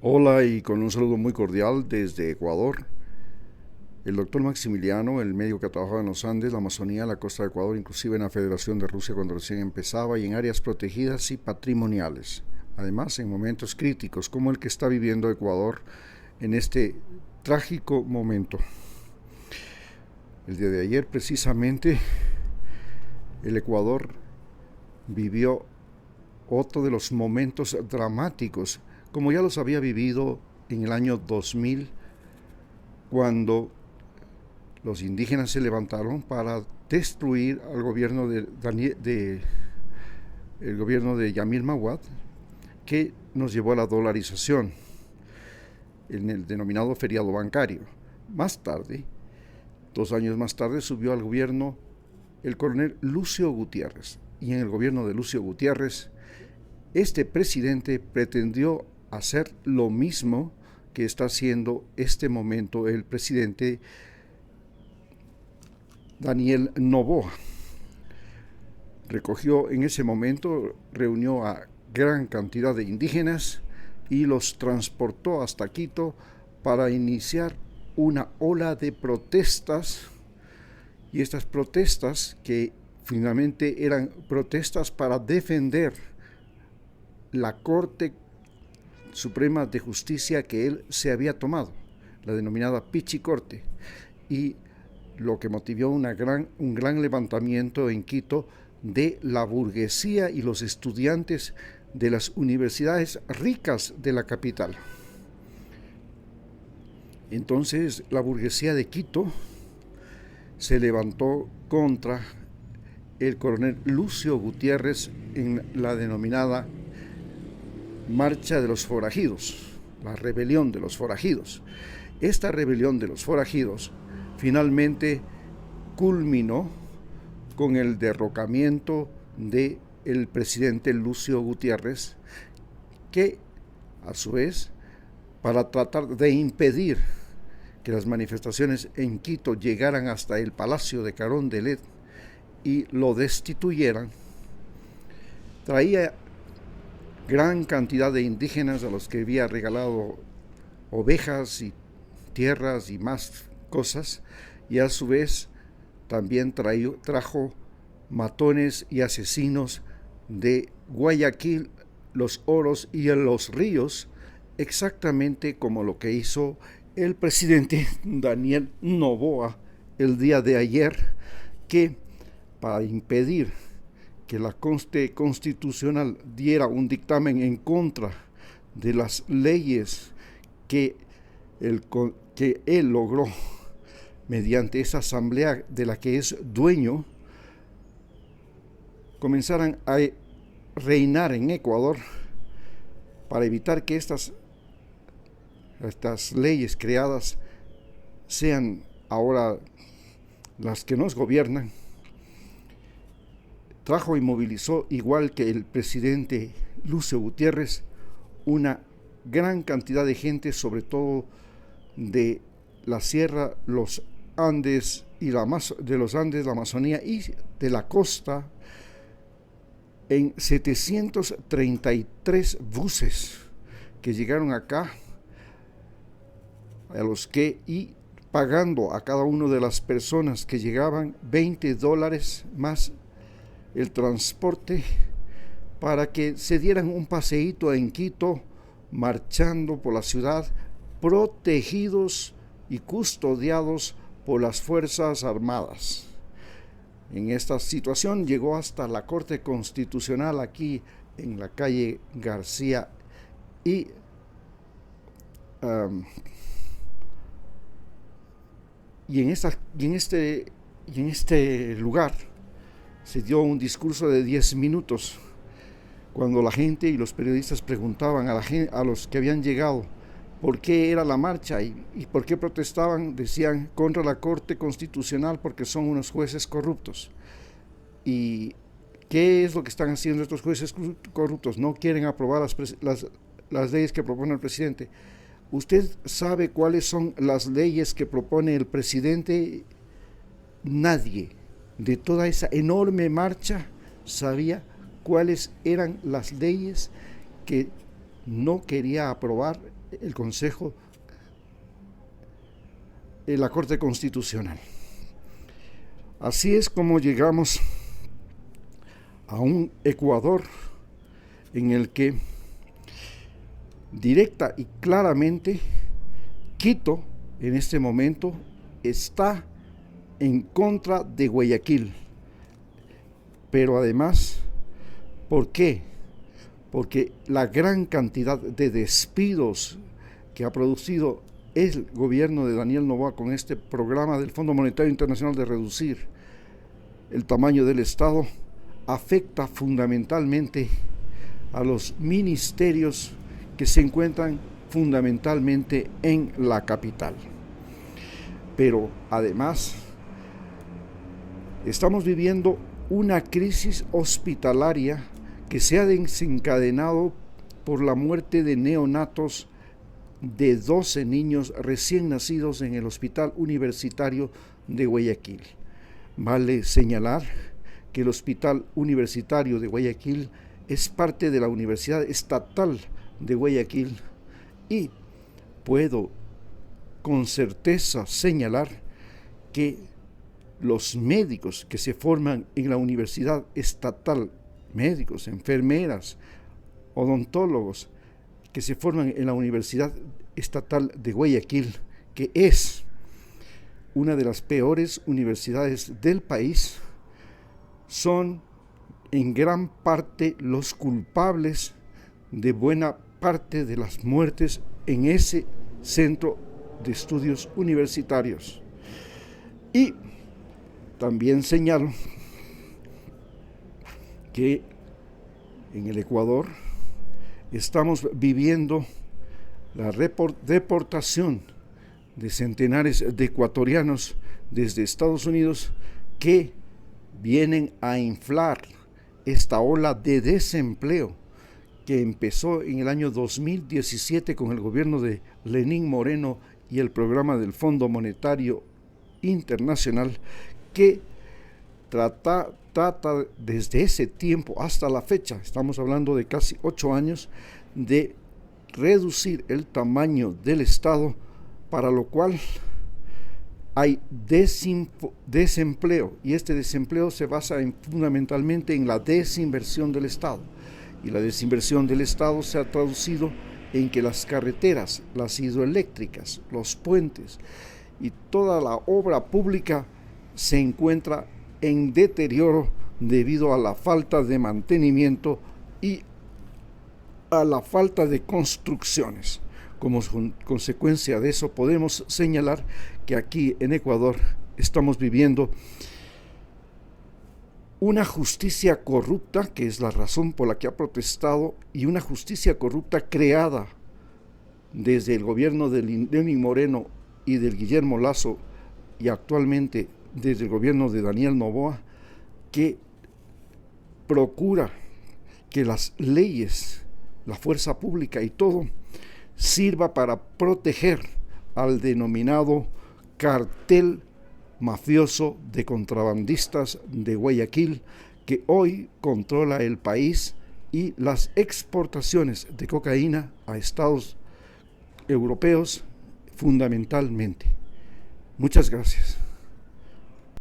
Hola y con un saludo muy cordial desde Ecuador. El doctor Maximiliano, el médico que ha trabajado en los Andes, la Amazonía, la costa de Ecuador, inclusive en la Federación de Rusia cuando recién empezaba y en áreas protegidas y patrimoniales. Además, en momentos críticos como el que está viviendo Ecuador en este trágico momento. El día de ayer, precisamente, el Ecuador vivió otro de los momentos dramáticos, como ya los había vivido en el año 2000, cuando los indígenas se levantaron para destruir al gobierno el gobierno de Yamil Mahuad, que nos llevó a la dolarización en el denominado feriado bancario. Más tarde, 2 años más tarde, subió al gobierno el coronel Lucio Gutiérrez, y en el gobierno de Lucio Gutiérrez este presidente pretendió hacer lo mismo que está haciendo este momento el presidente Daniel Noboa. Recogió en ese momento, reunió a gran cantidad de indígenas y los transportó hasta Quito para iniciar una ola de protestas, y estas protestas que finalmente eran protestas para defender la Corte Suprema de Justicia que él se había tomado, la denominada Pichicorte, y lo que motivó un gran levantamiento en Quito de la burguesía y los estudiantes de las universidades ricas de la capital. Entonces la burguesía de Quito se levantó contra el coronel Lucio Gutiérrez en la denominada Marcha de los Forajidos, la rebelión de los forajidos. Esta rebelión de los forajidos finalmente culminó con el derrocamiento del presidente Lucio Gutiérrez, que a su vez, para tratar de impedir que las manifestaciones en Quito llegaran hasta el Palacio de Carondelet y lo destituyeran, traía gran cantidad de indígenas a los que había regalado ovejas y tierras y más cosas, y a su vez también trajo matones y asesinos de Guayaquil, Los Oros y en Los Ríos, exactamente como lo que hizo el presidente Daniel Noboa el día de ayer, que para impedir que la Corte Constitucional diera un dictamen en contra de las leyes que él logró mediante esa asamblea de la que es dueño, comenzaran a reinar en Ecuador, para evitar que estas leyes creadas sean ahora las que nos gobiernan. Trajo y movilizó, igual que el presidente Lucio Gutiérrez, una gran cantidad de gente, sobre todo de la sierra, los Andes y de los Andes, la Amazonía y de la costa, en 733 buses que llegaron acá, a los que, y pagando a cada una de las personas que llegaban $20 más el transporte, para que se dieran un paseíto en Quito, marchando por la ciudad, protegidos y custodiados por las Fuerzas Armadas. En esta situación llegó hasta la Corte Constitucional aquí en la calle García, y en este lugar se dio un discurso de 10 minutos, cuando la gente y los periodistas preguntaban a los que habían llegado por qué era la marcha y por qué protestaban. Decían: contra la Corte Constitucional, porque son unos jueces corruptos. ¿Y qué es lo que están haciendo estos jueces corruptos? No quieren aprobar las leyes que propone el presidente. ¿Usted sabe cuáles son las leyes que propone el presidente? Nadie de toda esa enorme marcha sabía cuáles eran las leyes que no quería aprobar el Consejo, la Corte Constitucional. Así es como llegamos a un Ecuador en el que directa y claramente Quito en este momento está en contra de Guayaquil. Pero además, ¿por qué? Porque la gran cantidad de despidos que ha producido el gobierno de Daniel Noboa con este programa del Fondo Monetario Internacional de reducir el tamaño del Estado afecta fundamentalmente a los ministerios que se encuentran fundamentalmente en la capital. Pero además estamos viviendo una crisis hospitalaria que se ha desencadenado por la muerte de neonatos de 12 niños recién nacidos en el Hospital Universitario de Guayaquil. Vale señalar que el Hospital Universitario de Guayaquil es parte de la Universidad Estatal de Guayaquil y puedo con certeza señalar que los médicos que se forman en la Universidad Estatal, médicos, enfermeras, odontólogos, que se forman en la Universidad Estatal de Guayaquil, que es una de las peores universidades del país, son en gran parte los culpables de buena parte de las muertes en ese centro de estudios universitarios. Y también señalo que en el Ecuador estamos viviendo la deportación de centenares de ecuatorianos desde Estados Unidos que vienen a inflar esta ola de desempleo que empezó en el año 2017 con el gobierno de Lenín Moreno y el programa del Fondo Monetario Internacional, que trata desde ese tiempo hasta la fecha, estamos hablando de casi 8 años, de reducir el tamaño del Estado, para lo cual hay desempleo, y este desempleo se basa fundamentalmente en la desinversión del Estado, y la desinversión del Estado se ha traducido en que las carreteras, las hidroeléctricas, los puentes y toda la obra pública se encuentra en deterioro debido a la falta de mantenimiento y a la falta de construcciones. Como consecuencia de eso podemos señalar que aquí en Ecuador estamos viviendo una justicia corrupta, que es la razón por la que ha protestado, y una justicia corrupta creada desde el gobierno de Lenín Moreno y del Guillermo Lasso, y actualmente desde el gobierno de Daniel Noboa, que procura que las leyes, la fuerza pública y todo sirva para proteger al denominado cartel mafioso de contrabandistas de Guayaquil, que hoy controla el país y las exportaciones de cocaína a estados europeos fundamentalmente. Muchas gracias.